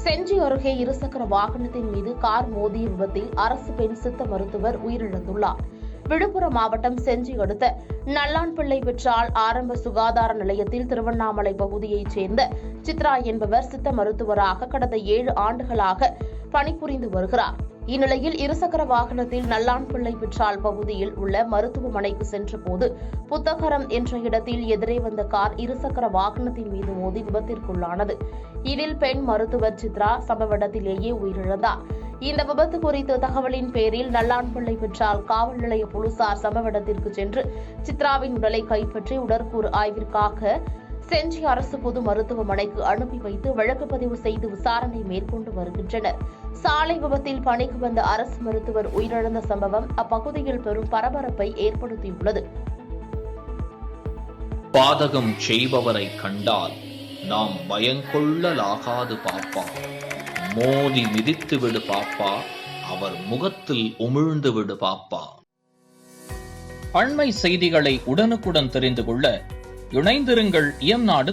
செஞ்சி அருகே இருசக்கர வாகனத்தின் மீது கார் மோதிய விபத்தில் அரசு பெண் சித்த மருத்துவர் உயிரிழந்துள்ளார். விழுப்புரம் மாவட்டம் செஞ்சி அடுத்த நல்லான்பிள்ளை பெற்றால் ஆரம்ப சுகாதார நிலையத்தில் திருவண்ணாமலை பகுதியைச் சேர்ந்த சித்ரா என்பவர் சித்த மருத்துவராக கடந்த 7 ஆண்டுகளாக பணிபுரிந்து வருகிறார். இந்நிலையில் இருசக்கர வாகனத்தில் நல்லான்பிள்ளை பெற்றால் பகுதியில் உள்ள மருத்துவமனைக்கு சென்றபோது புத்தகரம் என்ற இடத்தில் எதிரே வந்த கார் இருசக்கர வாகனத்தின் மீது மோதி விபத்திற்குள்ளானது. இதில் பெண் மருத்துவர் சித்ரா சம்பவ இடத்திலேயே உயிரிழந்தார். இந்த விபத்து குறித்த தகவலின் பேரில் நல்லான்பிள்ளை பெற்றால் காவல் நிலைய போலீசார் சம்பவ இடத்திற்கு சென்று சித்ராவின் உடலை கைப்பற்றி உடற்கூறு ஆய்விற்காக செஞ்சி அரசு பொது மருத்துவமனைக்கு அனுப்பி வைத்து வழக்கு பதிவு செய்து விசாரணை மேற்கொண்டு வருகின்றனர். சாலை விபத்தில் பணிக்கு வந்த அரசு மருத்துவர் உயிரிழந்த சம்பவம் அப்பகுதியில் பெரும் பரபரப்பை ஏற்படுத்தியுள்ளது. பாதகம் செய்பவரை கண்டால் நாம் பயங்கொள்ளலாகாது பாப்பா, மோதி மிதித்து விடு பாப்பா, அவர் முகத்தில் உமிழ்ந்து விடு பாப்பா. அண்மை செய்திகளை உடனுக்குடன் தெரிந்து கொள்ள இணைந்திருங்கள் இயம்நாடு.